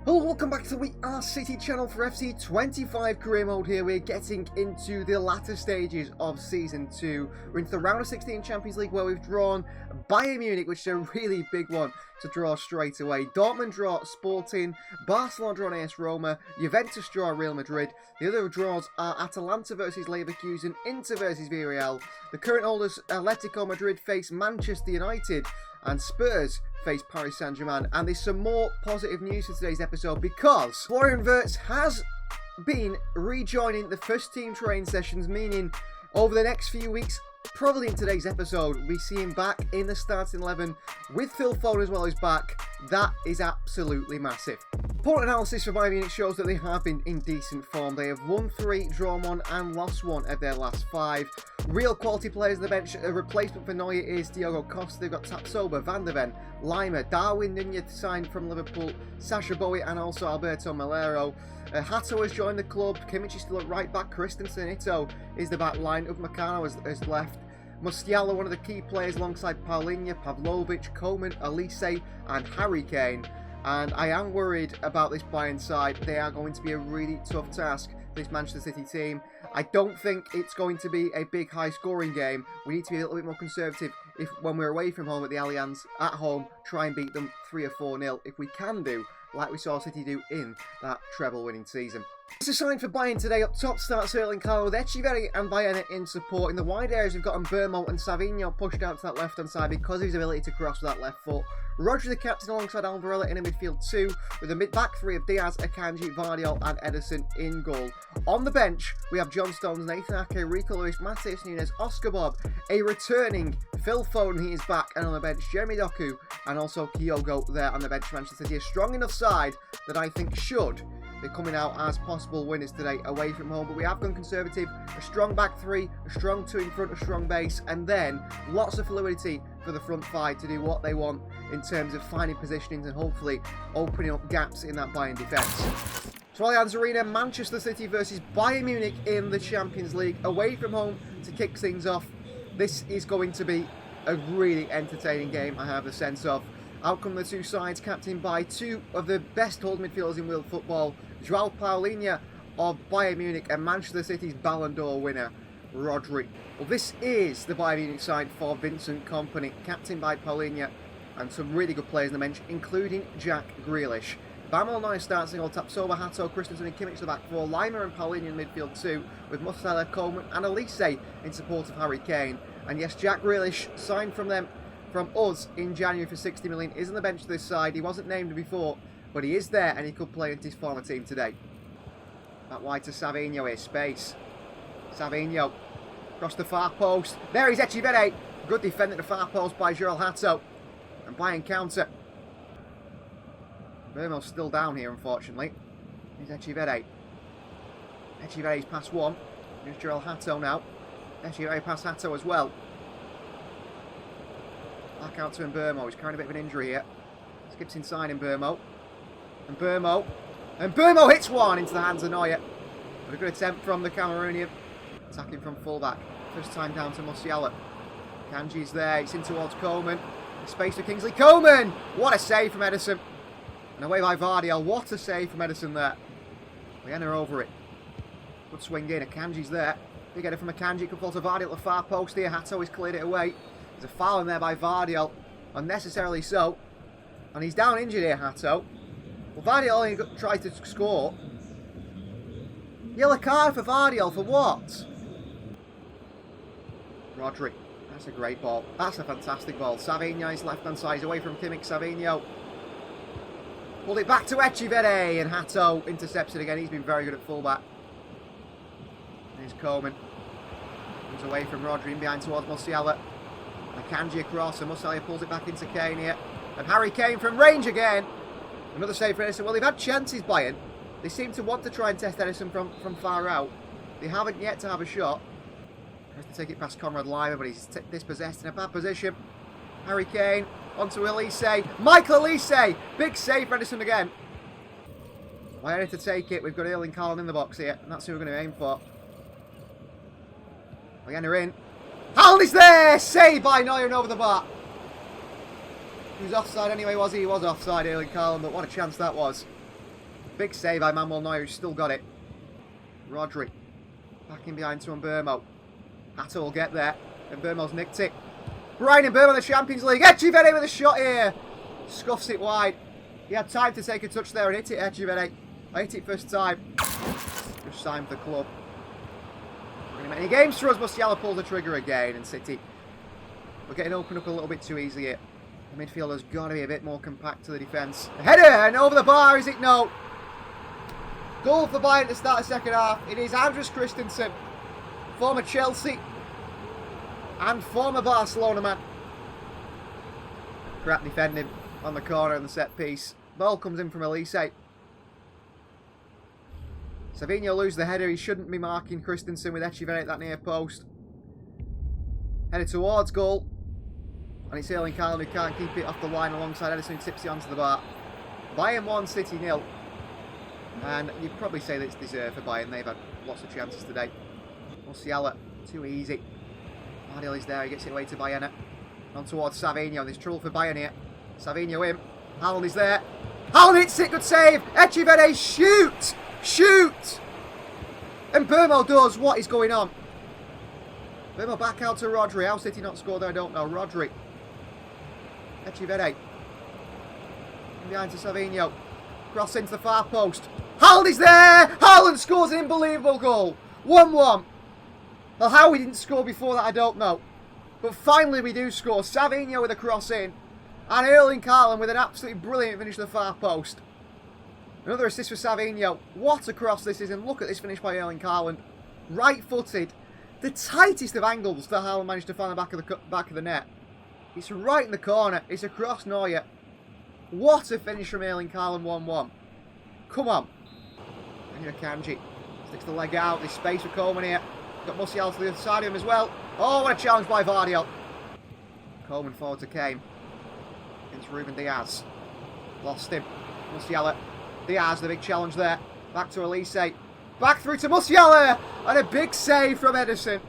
Hello, welcome back to the We Are City channel for FC 25 career mode here. We're getting into the latter stages of Season 2. We're into the round of 16 Champions League where we've drawn Bayern Munich, which is a really big one to draw straight away. Dortmund draw Sporting, Barcelona draw AS Roma, Juventus draw Real Madrid. The other draws are Atalanta versus Leverkusen, Inter versus Villarreal. The current holders, Atletico Madrid, face Manchester United, and Spurs face Paris Saint-Germain. And there's some more positive news for today's episode because Florian Wirtz has been rejoining the first team training sessions, meaning over the next few weeks, probably in today's episode, we see him back in the starting 11 with Phil Foden as well as back. That is absolutely massive. Point analysis for Bayern Munich shows that they have been in decent form. They have won 3, drawn 1 and lost 1 of their last 5. Real quality players on the bench. A replacement for Neuer is Diogo Costa. They've got Tapsoba, Van der Ven, Lima, Darwin Nunez signed from Liverpool, Sasha Bowie and also Alberto Melero. Hato has joined the club. Kimmich is still at right back. Christensen, Ito is the back line. Upamecano has left. Musiala, one of the key players alongside Paulinho, Pavlovic, Coman, Elise and Harry Kane. And I am worried about this Bayern side. They are going to be a really tough task, this Manchester City team. I don't think it's going to be a big high-scoring game. We need to be a little bit more conservative when we're away from home at the Allianz. At home, try and beat them 3 or 4-0 if we can do, like we saw City do in that treble-winning season. It's a sign for Bayern today. Up top starts Erling Haaland with Echeverri and Bayern in support. In the wide areas, we've got Mbermo and Savinho pushed out to that left-hand side because of his ability to cross with that left foot. Rodri, the captain, alongside Alvarella in a midfield 2, with a mid-back 3 of Diaz, Akanji, Vardiol and Ederson in goal. On the bench, we have John Stones, Nathan Ake, Rico Lewis, Matheus Nunes, Oscar Bob, a returning Phil Foden, he is back, and on the bench, Jeremy Doku, and also Kyogo there on the bench. Manchester City, a strong enough side that I think should be coming out as possible winners today away from home. But we have gone conservative, a strong back 3, a strong 2 in front, a strong base, and then lots of fluidity for the front 5 to do what they want in terms of finding positionings and hopefully opening up gaps in that Bayern defence. So Allianz Arena, Manchester City versus Bayern Munich in the Champions League, away from home to kick things off. This is going to be a really entertaining game, I have a sense of. Out come the two sides, captained by 2 of the best holding midfielders in world football, Joao Paulinho of Bayern Munich and Manchester City's Ballon d'Or winner, Rodri. Well, this is the Bayern Munich side for Vincent Kompany, captained by Paulinho, and some really good players on the bench, including Jack Grealish. Bamel Neuer starts in goal, Tapsoba, Hato, Christensen and Kimmich to the back 4, Lima and Paulinho in midfield 2, with Musiala, Coman and Elise in support of Harry Kane. And yes, Jack Grealish, signed from us in January for 60 million, is on the bench to this side. He wasn't named before, but he is there and he could play into his former team today. Back wide to Savinho here, space. Savinho, across the far post. There is Echeverri. Good defending at the far post by Joel Hato. And Bayern counter. Vermo's still down here, unfortunately. Here's Echeverri. Echeverri's past 1. Here's Joel Hato now. Echeverri past Hato as well. Back out to Mbermo. He's carrying a bit of an injury here. Skips inside Mbermo. And Mbermo hits one into the hands of Neuer. But a good attempt from the Cameroonian. Attacking from fullback. First time down to Musiala. Kanji's there. It's in towards Coman. Space to Kingsley Coman. What a save from Ederson. And away by Vardiol. What a save from Ederson there. We enter over it. Good swing in. Akanji's there. Big header from Akanji. Could fall to Vardiol at the far post here. Hato has cleared it away. There's a foul in there by Vardiol. Unnecessarily so. And he's down injured here, Hato. Well, Vardiol only tried to score. Yellow card for Vardiol. For what? Rodri. That's a great ball. That's a fantastic ball. Savinho is left-hand side. He's away from Kimmich. Savinho. Pulled it back to Echeverri. And Hato intercepts it again. He's been very good at fullback. Here's Coman. Comes away from Rodri. In behind towards Musiala. Akanji across. And Musiala pulls it back into Kane here. And Harry Kane from range again. Another save for Ederson. Well, they've had chances, Bayern. They seem to want to try and test Ederson from far out. They haven't yet to have a shot. Has to take it past Conrad Lima, but he's dispossessed in a bad position. Harry Kane onto Elise. Michael Elise! Big save for Ederson again. Bayern to take it. We've got Erling Haaland in the box here, and that's who we're going to aim for. Again, they're in. Haaland is there! Saved by Neuer and over the bar. He was offside anyway, was he? He was offside, Erling Haaland, but what a chance that was. Big save by Manuel Neuer, who's still got it. Rodri. Back in behind to Mbermo. Hatta will get there. And Mbermo's nicked it. Brian Mbermo in the Champions League. Echivede with a shot here. Scuffs it wide. He had time to take a touch there and hit it, Echivede. I hit it first time. Just signed for the club. Not many games for us. Musiala pulls the trigger again, and City, we're getting opened up a little bit too easy here. The midfielder's got to be a bit more compact to the defence. Header, and over the bar, is it? No. Goal for Bayern to start the second half. It is Andreas Christensen, former Chelsea and former Barcelona man. Crap defending on the corner and the set piece. Ball comes in from Elise. Savinho loses the header. He shouldn't be marking Christensen with Echivede at that near post. Headed towards goal. And it's Erling Haaland who can't keep it off the line alongside Ederson, who tips it onto the bar. Bayern 1, City 0. And you'd probably say that it's deserved for Bayern. They've had lots of chances today. Musiala, too easy. Guardiola is there. He gets it away to Bayern. On towards Savinho. There's trouble for Bayern here. Savinho in. Haaland is there. Haaland hits it. Good save. Echivede, shoot! Shoot! And Mbermo does. What is going on? Mbermo back out to Rodri. How City not scored there, I don't know. Rodri. Echivede. Behind to Savinho. Cross into the far post. Haaland is there! Haaland scores an unbelievable goal. 1-1. Well, how we didn't score before that, I don't know. But finally we do score. Savinho with a cross in. And Erling Haaland with an absolutely brilliant finish to the far post. Another assist for Savinho. What a cross this is. And look at this finish by Erling Haaland. Right-footed. The tightest of angles that Haaland managed to find the back of the net. It's right in the corner. It's across Neuer. What a finish from Erling Haaland, 1-1. Come on. And here Kanji sticks the leg out. There's space for Coleman here. Got Musiala to the other side of him as well. Oh, what a challenge by Vardiel. Coleman forward to Kane. Against Ruben Diaz. Lost him. Musiala. Diaz, the big challenge there. Back to Elise. Back through to Musiala. And a big save from Ederson.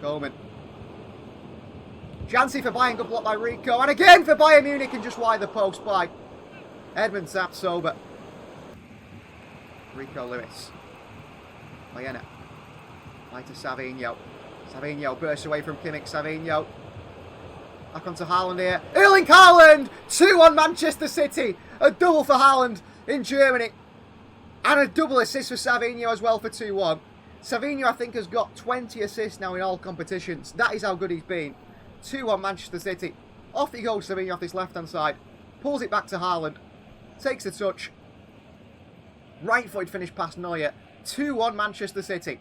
Coleman. Jancy for Bayern, good block by Rico. And again for Bayern Munich, and just wide the post by Edmund Zapsoba. Rico Lewis. Bayern. Right to Savinho. Savinho bursts away from Kimmich. Savinho. Back onto Haaland here. Erling Haaland! 2-1 Manchester City. A double for Haaland in Germany. And a double assist for Savinho as well for 2-1. Savinho, I think, has got 20 assists now in all competitions. That is how good he's been. 2-1 Manchester City. Off he goes, Savinho, off this left-hand side. Pulls it back to Haaland. Takes the touch. Right-footed finish past Neuer. 2-1 Manchester City.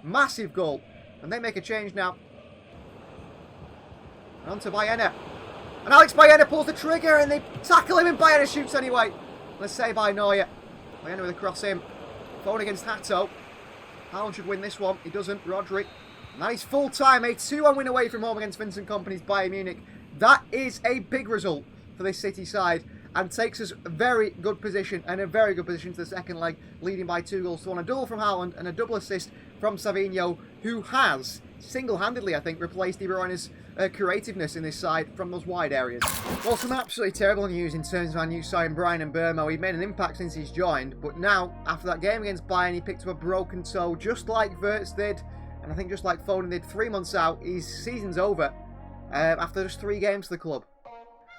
Massive goal. And they make a change now. And on to Bayern. And Alex Bayern pulls the trigger and they tackle him and Bayern shoots anyway. Let's say by Neuer. Bayern with a cross in. Phone against Hato. Haaland should win this one. He doesn't. Rodri. And that is full time. A 2-1 win away from home against Vincent Kompany's Bayern Munich. That is a big result for this City side. And takes us a very good position. And a very good position to the second leg. Leading by 2-1. A double from Haaland and a double assist from Savinho. Who has single-handedly, I think, replaced De Bruyne's creativeness in this side from those wide areas. Well, some absolutely terrible news in terms of our new signing, Brian Mbermo. He made an impact since he's joined, but now, after that game against Bayern, he picked up a broken toe, just like Wirtz did, and I think just like Foden did 3 months out. His season's over after just 3 games for the club.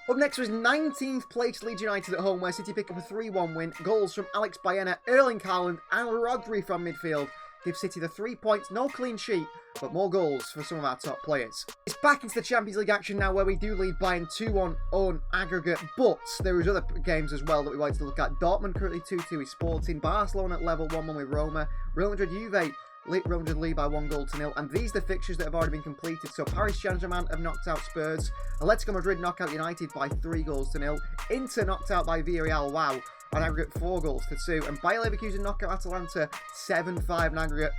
Up next was 19th place Leeds United at home, where City pick up a 3-1 win. Goals from Alex Bayern, Erling Haaland and Rodri from midfield. Give City the 3 points, no clean sheet, but more goals for some of our top players. It's back into the Champions League action now, where we do lead Bayern 2-1 on aggregate, but there is other games as well that we wanted to look at. Dortmund currently 2-2 with Sporting, Barcelona at level 1-1 with Roma, Real Madrid Juve, Real Madrid lead by 1-0, and these are the fixtures that have already been completed. So Paris Saint-Germain have knocked out Spurs, Atletico Madrid knock out United by 3-0, Inter knocked out by Villarreal, wow, on aggregate 4-2, and Bayer Leverkusen knock out Atalanta 7-5 in aggregate.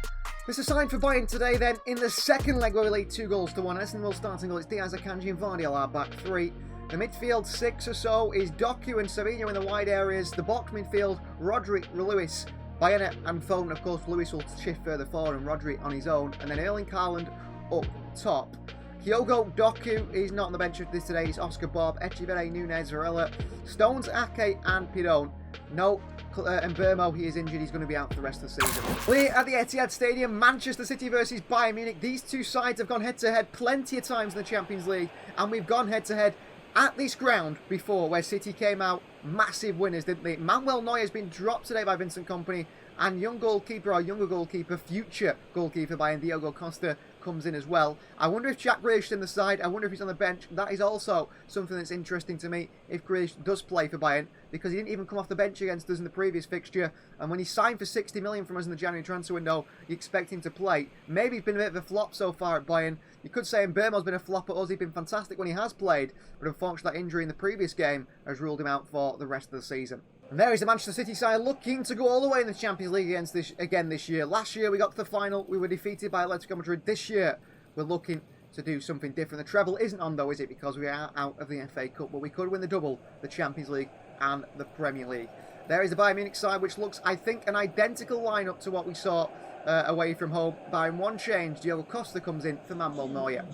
This is a sign for Bayern today then, in the second leg where we lead 2-1. Essendon will starting goal, it's Diaz, Akanji and Vardiel are back 3. The midfield 6 or so is Doku and Savinho in the wide areas. The box midfield, Rodri, Lewis, Bayern and Foden. Of course, Lewis will shift further forward and Rodri on his own. And then Erling Haaland up top. Kyogo Doku is not on the bench for this today. It's Oscar Bob, Echivere, Nunez, Varela, Stones, Ake, and Piron. No, and Burmo, he is injured. He's going to be out for the rest of the season. We're at the Etihad Stadium, Manchester City versus Bayern Munich. These two sides have gone head-to-head plenty of times in the Champions League, and we've gone head-to-head at this ground before, where City came out massive winners, didn't they? Manuel Neuer has been dropped today by Vincent Kompany, and young goalkeeper, or younger goalkeeper, future goalkeeper Bayern, Diogo Costa, comes in as well. I wonder if Jack Grealish is in the side. I wonder if he's on the bench. That is also something that's interesting to me, if Grealish does play for Bayern, because he didn't even come off the bench against us in the previous fixture, and when he signed for 60 million from us in the January transfer window, you expect him to play. Maybe he's been a bit of a flop so far at Bayern. You could say Mbeumo's been a flop at us. He's been fantastic when he has played, but unfortunately that injury in the previous game has ruled him out for the rest of the season. And there is the Manchester City side looking to go all the way in the Champions League again this year. Last year we got to the final. We were defeated by Atletico Madrid. This year we're looking to do something different. The treble isn't on though, is it? Because we are out of the FA Cup. But we could win the double, the Champions League and the Premier League. There is the Bayern Munich side, which looks, I think, an identical lineup to what we saw away from home. Bayern one change. Diogo Costa comes in for Manuel Neuer.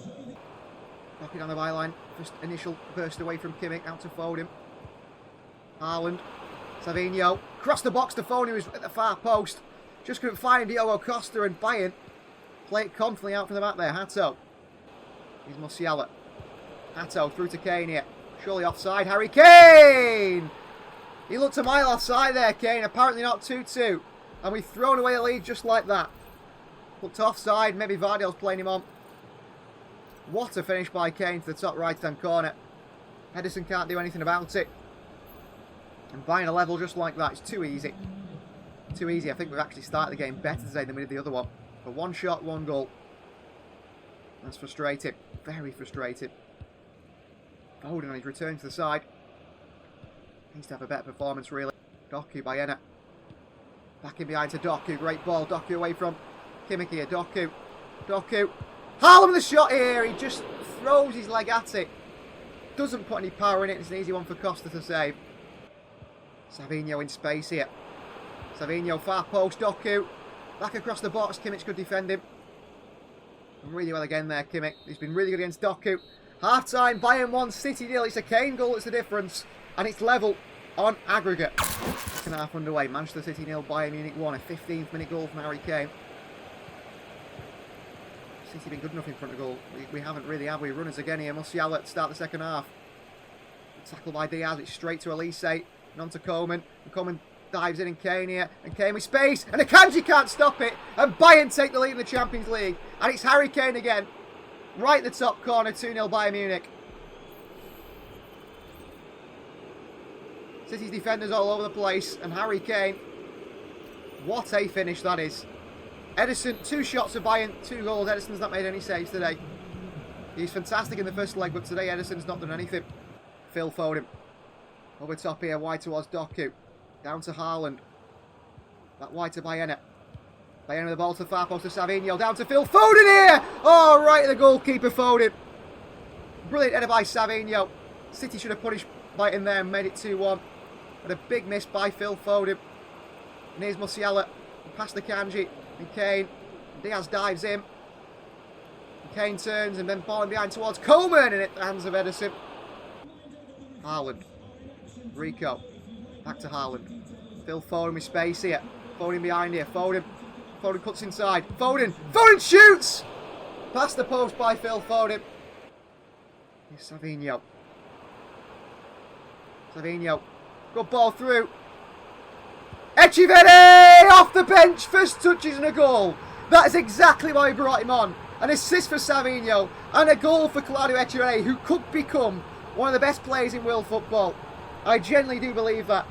Knocking on the byline. First initial burst away from Kimmich. Out to Foden. Haaland. Savinho, crossed the box to Foden, who was at the far post. Just couldn't find Diogo Costa, and Bayern play it confidently out from the back there. Hato. Here's Musiala. Hato through to Kane here. Surely offside. Harry Kane! He looked a mile offside there, Kane. Apparently not 2-2. And we've thrown away a lead just like that. Looked offside. Maybe Vardy's playing him on. What a finish by Kane to the top right-hand corner. Ederson can't do anything about it. And buying a level just like that, it's too easy. Too easy. I think we've actually started the game better today than we did the other one. But one shot, one goal. That's frustrating. Very frustrating. Foden on his return to the side. Needs to have a better performance, really. Doku, Bayern. Back in behind to Doku. Great ball. Doku away from Kimmich here. Doku. Doku. Haaland with the shot here. He just throws his leg at it. Doesn't put any power in it. It's an easy one for Costa to save. Savinho in space here. Savinho, far post, Doku. Back across the box, Kimmich could defend him. Really well again there, Kimmich. He's been really good against Doku. Half time, Bayern 1, City 0. It's a Kane goal, it's the difference. And it's level on aggregate. Second half underway. Manchester City 0, Bayern Munich 1. A 15th minute goal from Harry Kane. City been good enough in front of goal. We haven't really, have we? Runners again here. Musiala to start the second half. Tackle by Diaz, it's straight to Elise. And on to Coman. And Coman dives in, and Kane here. And Kane with space. And Akanji can't stop it. And Bayern take the lead in the Champions League. And it's Harry Kane again. Right in the top corner. 2-0 Bayern Munich. City's defenders all over the place. And Harry Kane. What a finish that is. Ederson, 2 shots for Bayern, 2 goals. Ederson's not made any saves today. He's fantastic in the first leg, but today Ederson's not done anything. Phil Foden. Over top here, wide towards Doku. Down to Haaland. Back wide to Bayern. Bayern with the ball to far post to Savinho. Down to Phil Foden here! Oh, right, the goalkeeper Foden. Brilliant header by Savinho. City should have punished Bayern there and made it 2-1. But a big miss by Phil Foden. And here's Musiala. Past the Kanji. And Kane. Diaz dives in. And Kane turns and then falling behind towards Coman. And it the hands of Ederson. Haaland. Rico. Back to Haaland. Phil Foden with space here. Foden behind here. Foden. Foden cuts inside. Foden. Foden shoots! Past the post by Phil Foden. Here's Savinho. Savinho. Good ball through. Echivere off the bench. First touches and a goal. That is exactly why we brought him on. An assist for Savinho and a goal for Claudio Echivere, who could become one of the best players in world football. I genuinely do believe that.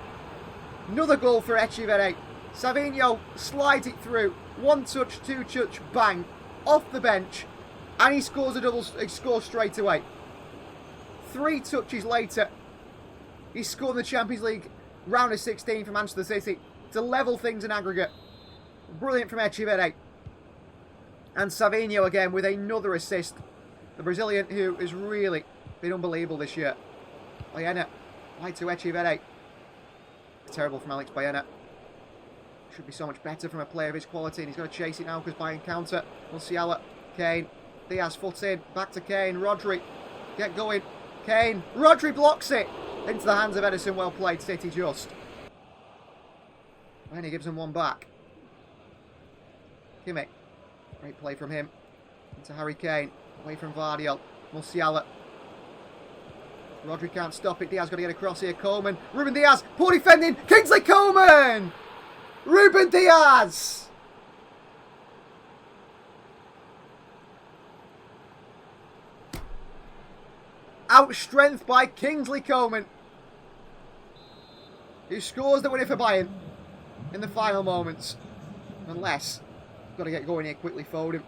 Another goal for Echivere. Savinho slides it through. 1 touch, 2 touch, bang. Off the bench. And he scores a double. He scores straight away. 3 touches later, he scored the Champions League round of 16 for Manchester City to level things in aggregate. Brilliant from Echivere. And Savinho again with another assist. The Brazilian who has really been unbelievable this year. Bayern, wide to Echivere. Terrible from Alex Bayern. Should be so much better from a player of his quality, and he's got to chase it now because Bayern counter. Musiala, Kane, Diaz, foot in. Back to Kane. Rodri. Get going. Kane. Rodri blocks it. Into the hands of Edison. Well played, City just. And he gives them one back. Kimmich. Great play from him. Into Harry Kane. Away from Vardiol. Musiala. Rodri can't stop it. Diaz got to get across here. Coleman. Ruben Diaz. Poor defending. Kingsley Coleman. Ruben Diaz. Outstrengthed by Kingsley Coleman, who scores the winner for Bayern in the final moments. Unless, got to get going here quickly. Foden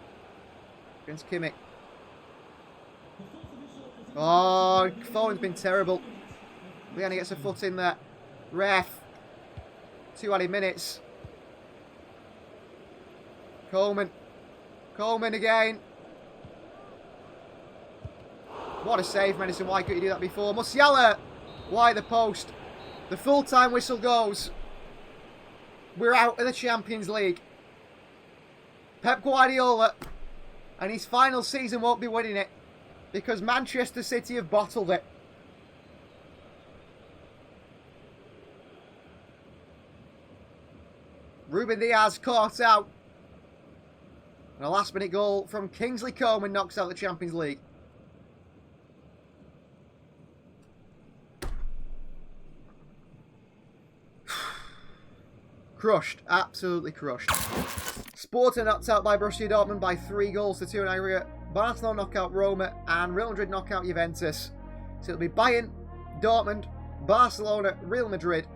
against Kimmich. Oh, Foden's been terrible. Liani gets a foot in there. Ref. 2 added minutes. Coleman. Coleman again. What a save, Madison. Why couldn't you do that before? Musiala. Why the post? The full-time whistle goes. We're out of the Champions League. Pep Guardiola and his final season won't be winning it because Manchester City have bottled it. Ruben Diaz caught out. And a last-minute goal from Kingsley Coleman knocks out the Champions League. Crushed. Absolutely crushed. Sporting knocked out by Borussia Dortmund by 3 goals to 2 in aggregate. Barcelona knock out Roma and Real Madrid knock out Juventus. So it'll be Bayern, Dortmund, Barcelona, Real Madrid,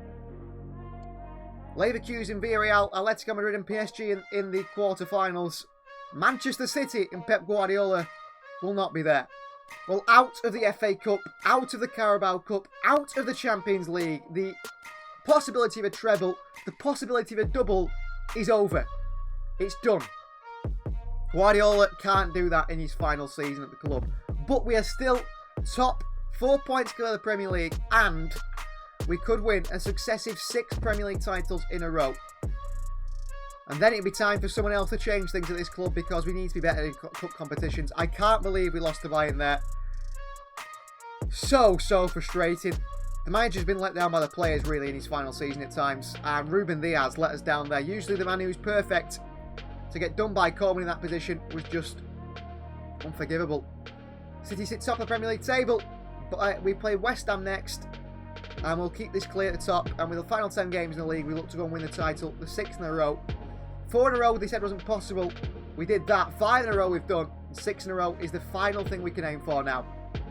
Leverkusen, Villarreal, Atletico Madrid and PSG in the quarterfinals. Manchester City and Pep Guardiola will not be there. Well, out of the FA Cup, out of the Carabao Cup, out of the Champions League, the possibility of a treble, the possibility of a double is over. It's done. Guardiola can't do that in his final season at the club. But we are still top, 4 points clear of the Premier League, and we could win a successive 6 Premier League titles in a row. And then it'd be time for someone else to change things at this club because we need to be better in cup competitions. I can't believe we lost to Bayern there. So frustrating. The manager's been let down by the players, really, in his final season at times. And Ruben Diaz let us down there. Usually the man who's perfect. To get done by Coleman in that position was just unforgivable. City sit top of the Premier League table. But we play West Ham next. And we'll keep this clear at the top. And with the final 10 games in the league, we look to go and win the title. The 6th in a row. 4 in a row they said wasn't possible. We did that. 5 in a row we've done. And 6 in a row is the final thing we can aim for now.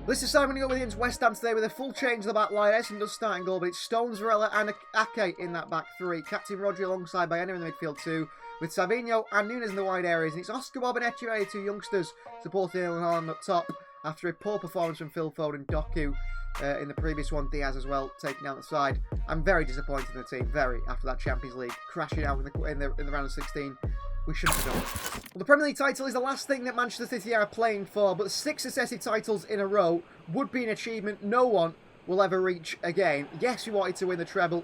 This is Simon going against West Ham today with a full change of the back line. Edison does starting goal, but it's Stones, Varela and Ake in that back 3. Captain Rodri alongside Bayern in the midfield 2. With Savinho and Nunes in the wide areas. And it's Oscar Bob and Echeverri, 2 youngsters, supporting Ilan Haaland up top after a poor performance from Phil Foden and Doku in the previous one. Diaz as well, taking out the side. I'm very disappointed in the team, very, after that Champions League crashing out in the round of 16. We shouldn't have done. Well, the Premier League title is the last thing that Manchester City are playing for, but 6 successive titles in a row would be an achievement no one will ever reach again. Yes, we wanted to win the treble.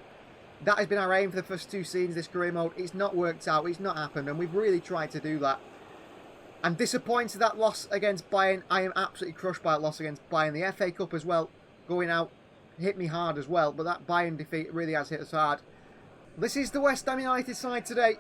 That has been our aim for the first 2 seasons, this career mode. It's not worked out, it's not happened, and we've really tried to do that. I'm disappointed that loss against Bayern. I am absolutely crushed by that loss against Bayern. The FA Cup as well, going out, hit me hard as well, but that Bayern defeat really has hit us hard. This is the West Ham United side today.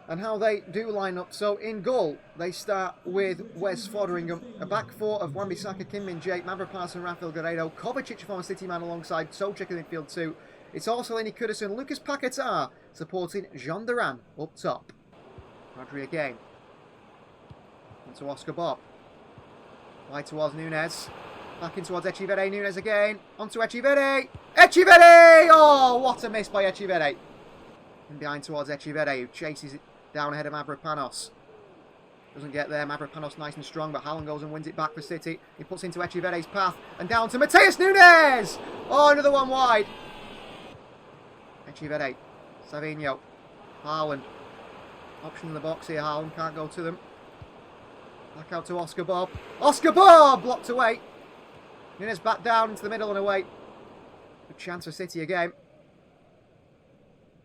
And how they do line up. So in goal, they start with Wes Foderingham. A back 4 of Wan-Bissaka, Kim Min-jae, Mavropanos and Rafael Guerreiro. Kovacic, a former City man, alongside Solskjaer in midfield 2. It's also Lenny Kudus and Lucas Paquetá supporting Jean Duran up top. Rodri again. Into Oscar Bob. Wide towards Nunes. Back in towards Echeverri. Nunes again. Onto Echeverri. Echeverri! Oh, what a miss by Echeverri. And behind towards Echeverri, who chases it down ahead of Mavropanos. Doesn't get there. Mavropanos nice and strong, but Haaland goes and wins it back for City. He puts into Echeverri's path and down to Matheus Nunes! Oh, another one wide. Echeverri. Savinho. Haaland. Option in the box here. Haaland can't go to them. Back out to Oscar Bob. Oscar Bob! Blocked away. Nunes back down into the middle and away. Good chance for City again.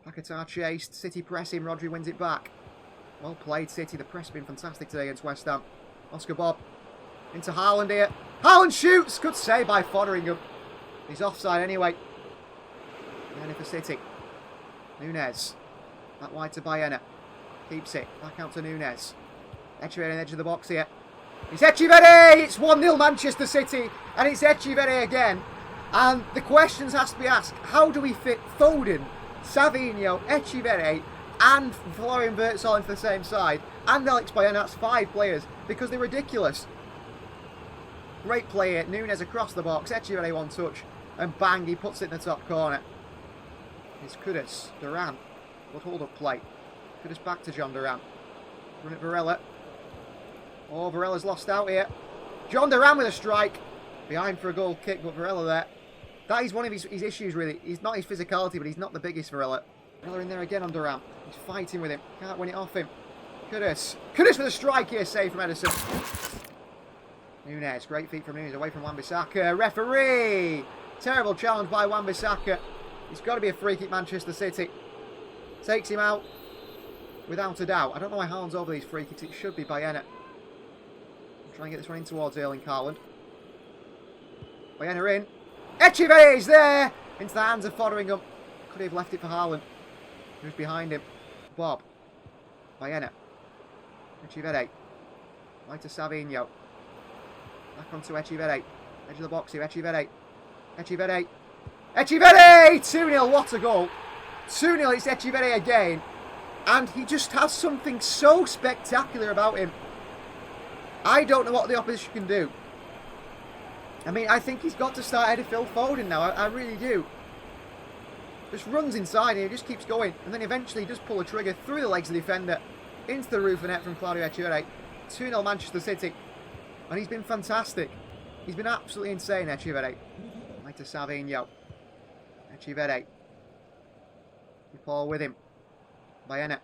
Paquetá chased, City pressing, Rodri wins it back. Well played City, the press has been fantastic today against West Ham. Oscar Bob, Into Haaland here. Haaland shoots! Good save by Fotheringham. He's offside anyway. And for City. Nunez. That wide to Bayern. Keeps it. Back out to Nunez. Echeverri on the edge of the box here. It's Echeverri! It's 1-0 Manchester City. And it's Echeverri again. And the questions has to be asked. How do we fit Foden, Savinho, Echeverri and Florian Wirtz all into the same side? And Alex Bayern, that's 5 players. Because they're ridiculous. Great play here. Nunez across the box. Echeverri one touch. And bang, he puts it in the top corner. It's Kudus. Duran. Good hold up play. Kudus back to John Duran. Run it Varela. Oh, Varela's lost out here. John Duran with a strike. Behind for a goal kick, but Varela there. That is one of his issues, really. He's not his physicality, but he's not the biggest, Varela. Varela in there again on Duran. He's fighting with him. Can't win it off him. Kudus. Kudus with a strike here, save from Edison. Nunez. Great feet from Nunez. Away from Wan-Bissaka. Referee! Terrible challenge by Wan-Bissaka. It's got to be a free kick, Manchester City. Takes him out. Without a doubt. I don't know why Haaland's over these free kicks. It should be Bayern. Try and get this one in towards Erling Haaland. Bayern in. Echeverri is there! Into the hands of Fotheringham. Could he have left it for Haaland? Who's behind him? Bob. Bayern. Echeverri. Right to Savinho. Back onto Echeverri. Edge of the box here. Echeverri. Echeverri. Echeverri! 2-0. What a goal. 2-0. It's Echeverri again. And he just has something so spectacular about him. I don't know what the opposition can do. I mean, I think he's got to start ahead of Phil Foden now. I really do. Just runs inside here, just keeps going. And then eventually he does pull a trigger through the legs of the defender. Into the roof of the net from Claudio Echeverri. 2-0 Manchester City. And he's been fantastic. He's been absolutely insane, Echeverri. Right to Savinho. Echeverri. Paul with him. Bayern.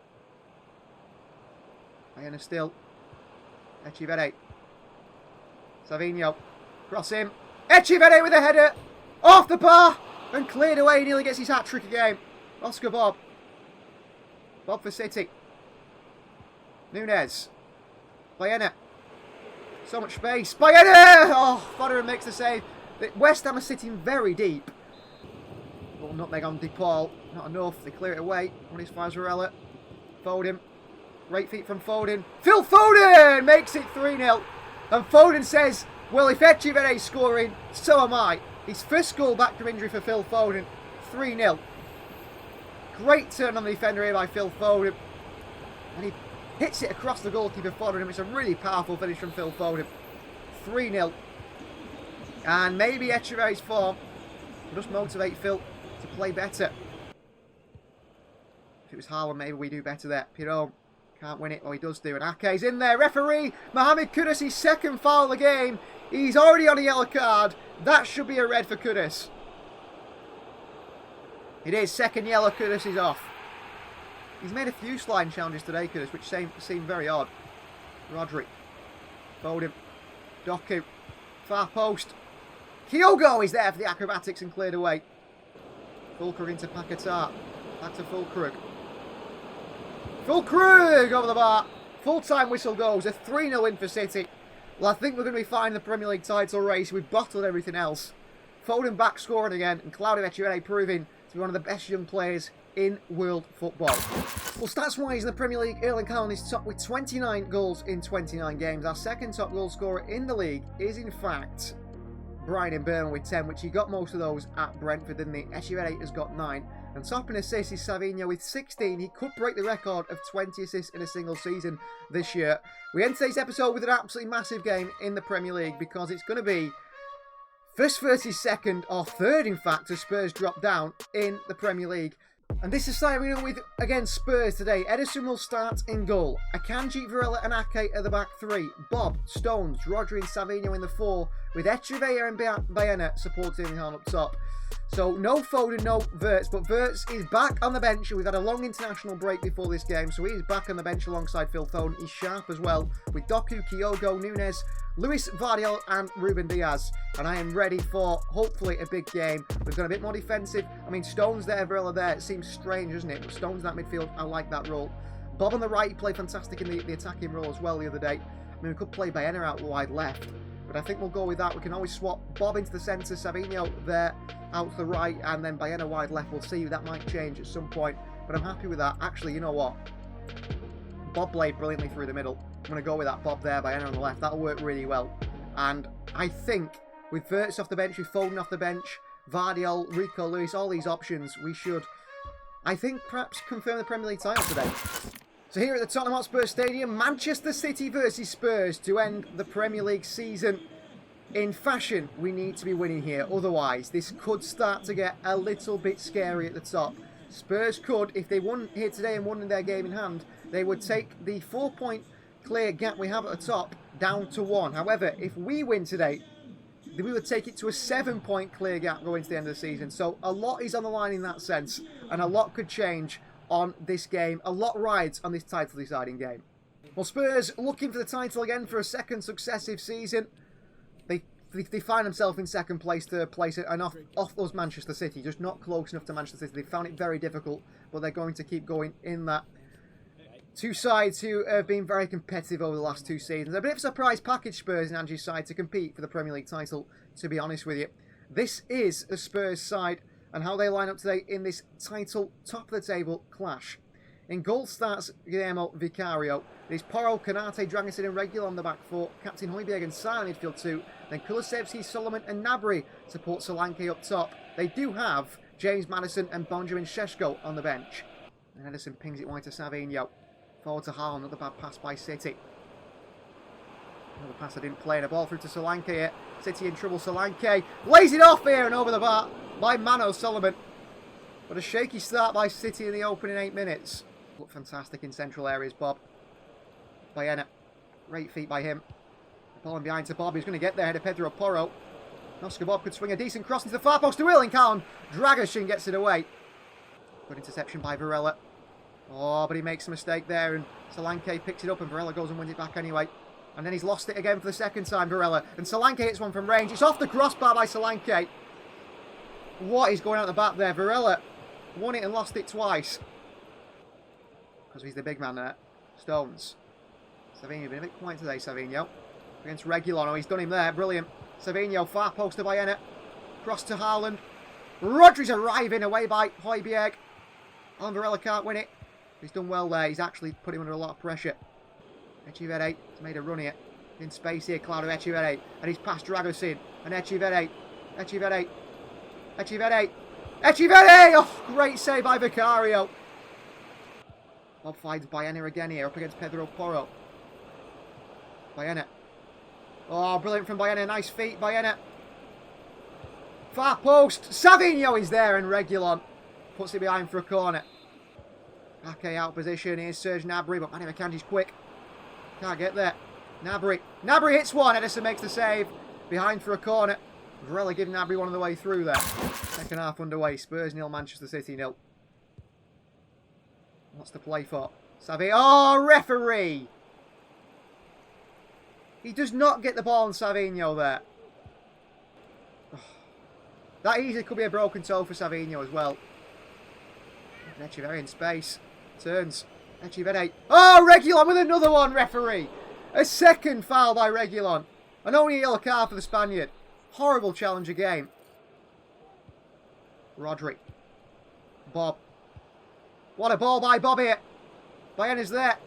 Bayern still. Echeverri. Savinho. Cross him. Echeverri with a header. Off the bar. And cleared away. He nearly gets his hat-trick again. Oscar Bob. Bob for City. Nunez. Bayern. So much space. Bayern! Oh, Fotheringham makes the save. West Ham are sitting very deep. Little nutmeg on DePaul. Not enough. They clear it away. On his fires Varela. Foden. Great feet from Foden. Phil Foden makes it 3-0. And Foden says, well, if Echeverri's scoring, so am I. His first goal back from injury for Phil Foden. 3-0. Great turn on the defender here by Phil Foden. And he hits it across the goalkeeper Foden. It's a really powerful finish from Phil Foden. 3-0. And maybe Echeverri's form will just motivate Phil to play better. If it was Haaland, maybe we do better there. Pirone can't win it. Oh, he does do. And Ake's in there. Referee Mohamed Kudus, his second foul of the game. He's already on a yellow card. That should be a red for Kudus. It is. Second yellow. Kudus is off. He's made a few sliding challenges today, Kudus, which seem very odd. Rodri. Foden. Doku. Far post. Kyogo is there for the acrobatics and cleared away. Fulkrug into Paquetá. Back to Fulkrug. Fulkrug over the bar. Full-time whistle goes. A 3-0 win for City. Well, I think we're going to be fine in the Premier League title race. We've bottled everything else. Foden back scoring again. And Claudio Echeverri proving to be one of the best young players in world football. Well, stats-wise in the Premier League, Erling Haaland is top with 29 goals in 29 games. Our second top goal scorer in the league is, in fact, Brian Mbeumo with 10, which he got most of those at Brentford, didn't he? Echeverri has got 9. And top in assists is Savinho with 16. He could break the record of 20 assists in a single season this year. We end today's episode with an absolutely massive game in the Premier League because it's going to be first versus second, or third in fact, as Spurs drop down in the Premier League. And this is starting with, again, Spurs today. Edison will start in goal. Akanji, Varela and Ake at the back 3. Bob, Stones, Rodri and Savinho in the 4, with Echeverri and Bayern supporting Haaland up top. So no Foden, no Wirtz, but Wirtz is back on the bench. We've had a long international break before this game, so he is back on the bench alongside Phil Foden. He's sharp as well, with Doku, Kyogo, Nunez, Luis Vardiol and Ruben Diaz. And I am ready for, hopefully, a big game. We've got a bit more defensive. I mean, Stones there, Varela there. It seems strange, doesn't it? But Stones in that midfield, I like that role. Bob on the right, he played fantastic in the attacking role as well the other day. I mean, we could play Bayern out wide left. But I think we'll go with that. We can always swap Bob into the centre, Savinho there out to the right, and then Bayern wide left. We'll see. That might change at some point, but I'm happy with that. Actually, you know what? Bob played brilliantly through the middle. I'm going to go with that. Bob there, Bayern on the left. That'll work really well. And I think with Wirtz off the bench, with Foden off the bench, Vardiol, Rico Lewis, all these options, we should, I think, perhaps confirm the Premier League title today. So here at the Tottenham Hotspur Stadium, Manchester City versus Spurs to end the Premier League season in fashion. We need to be winning here, otherwise this could start to get a little bit scary at the top. Spurs could, if they won here today and won in their game in hand, they would take the 4-point clear gap we have at the top down to 1. However, if we win today, we would take it to a 7-point clear gap going to the end of the season. So a lot is on the line in that sense, and a lot could change on this game. A lot rides on this title deciding game. Well, Spurs looking for the title again for a second successive season. They find themselves in second place to place it and off those Manchester City, just not close enough to Manchester City. They found it very difficult, but they're going to keep going in that. Two sides who have been very competitive over the last 2 seasons. A bit of a surprise package, Spurs and Angie's side, to compete for the Premier League title, to be honest with you. This is a Spurs side and how they line up today in this title top-of-the-table clash. In goal starts Guillermo Vicario. There's Porro, Kanate, Dragosin and Regular on the back four. Captain Højbjerg and Sar in midfield 2. Then Kulusevski, Solomon and Gnabry support Solanke up top. They do have James Maddison and Benjamin Šeško on the bench. And Edison pings it wide to Savinho. Forward to Haaland, another bad pass by City. Another pass I didn't play, and a ball through to Solanke here. City in trouble, Solanke lays it off here and over the bar by Mano Solomon. But a shaky start by City in the opening 8 minutes. Look fantastic in central areas, Bob. Bayern, great feet by him. Falling behind to Bob, he's going to get there ahead of Pedro Porro. Oscar Bob could swing a decent cross into the far post to Erling Haaland. Dragosin gets it away. Good interception by Varela. Oh, but he makes a mistake there, and Solanke picks it up, and Varela goes and wins it back anyway. And then he's lost it again for the second time, Varela. And Solanke hits one from range. It's off the crossbar by Solanke. What is going out the back there? Varela won it and lost it twice. Because he's the big man there. Stones. Savinho been a bit quiet today, Savinho. Against Regulon. Oh, he's done him there. Brilliant. Savinho, far post to Bayern. Cross to Haaland. Rodri's arriving away by Højbjerg. Alan Varela can't win it. He's done well there. He's actually put him under a lot of pressure. Echeverri has made a run here. In space here, Claudio Echeverri. And he's past Dragosin. And Echeverri. Echeverri. Echeverri. Echeverri! Oh, great save by Vicario. Bob finds Bayern again here, up against Pedro Porro. Bayern. Oh, brilliant from Bayern. Nice feet, Bayern. Far post. Savinho is there, and Regulon puts it behind for a corner. Ake out position. Here's Serge Gnabry, but Manny Akanji's quick. Can't get there. Gnabry. Gnabry hits one. Edison makes the save. Behind for a corner. Varela giving Gnabry one on the way through there. Second half underway. Spurs 0, Manchester City 0. What's the play for? Savi. Oh, referee! He does not get the ball on Savinho there. That easily could be a broken toe for Savinho as well. Echeverri in space. Turns. Echeverri. Oh, Regulon with another one, referee! A second foul by Regulon. And only a yellow card for the Spaniard. Horrible challenger game. Rodri. Bob. What a ball by Bob here. Bayern is there.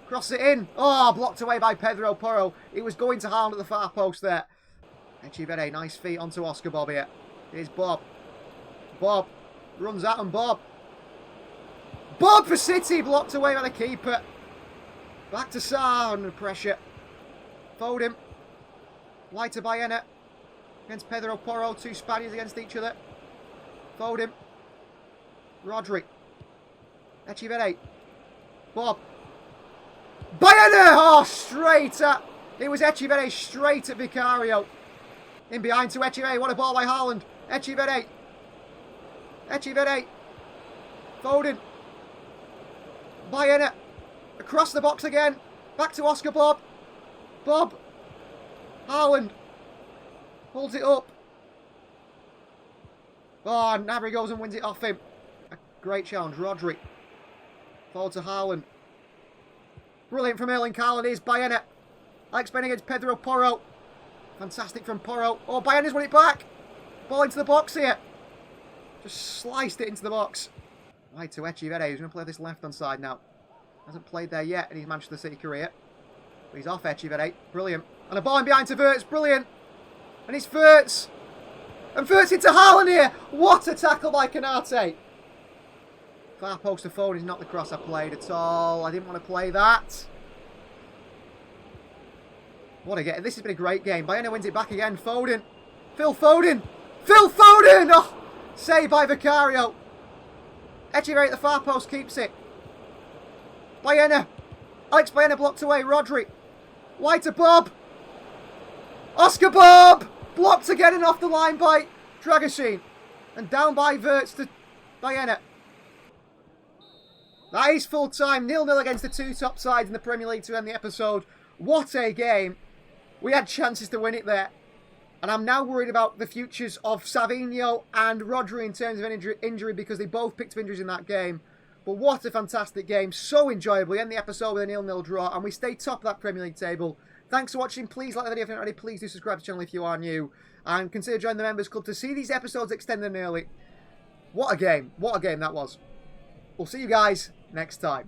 Cross it in. Oh, blocked away by Pedro Porro. It was going to Haaland at the far post there. Echeverri, nice feet onto Oscar Bob here. Here's Bob. Bob runs at him, Bob. Bob for City, blocked away by the keeper. Back to Sar under pressure. Foden. Wide to Bayern. Against Pedro Porro. 2 Spaniards against each other. Foden. Rodri. Echeverri. Bob. Bayern! Oh, straight at... It was Echeverri straight at Vicario. In behind to Echeverri. What a ball by Haaland. Echeverri. Echeverri. Foden. Bayern. Across the box again. Back to Oscar Bob. Bob. Haaland. Holds it up. Oh, Gnabry goes and wins it off him. A great challenge. Rodri. Forward to Haaland. Brilliant from Erling Haaland. Here's Bayern. Alex Ben against Pedro Porro. Fantastic from Porro. Oh, Bayern has won it back. Ball into the box here. Just sliced it into the box. Wide to Echeverri, who's going to play this left-hand side now. Hasn't played there yet in his Manchester City career. But he's off Echeverri. Brilliant. And a ball in behind to Wirtz. Brilliant. And it's Wirtz. And Wirtz into Haaland here. What a tackle by Konate. Far post to Foden is not the cross I played at all. I didn't want to play that. What a game. This has been a great game. Bayern wins it back again. Foden. Phil Foden. Phil Foden! Oh, saved by Vicario. Echeverri at the far post keeps it. Bayern. Alex Bayern blocked away. Rodri. Wide to Bob. Oscar Bob! Blocked again and off the line by Dragoshin. And down by Wirtz to Bayern. That is full time. 0-0 against the two top sides in the Premier League to end the episode. What a game. We had chances to win it there. And I'm now worried about the futures of Savinho and Rodri in terms of an injury because they both picked up injuries in that game. But what a fantastic game. So enjoyable. We end the episode with a 0-0 draw and we stay top of that Premier League table. Thanks for watching. Please like the video if you're not already. Please do subscribe to the channel if you are new. And consider joining the Members Club to see these episodes extended and early. What a game. What a game that was. We'll see you guys next time.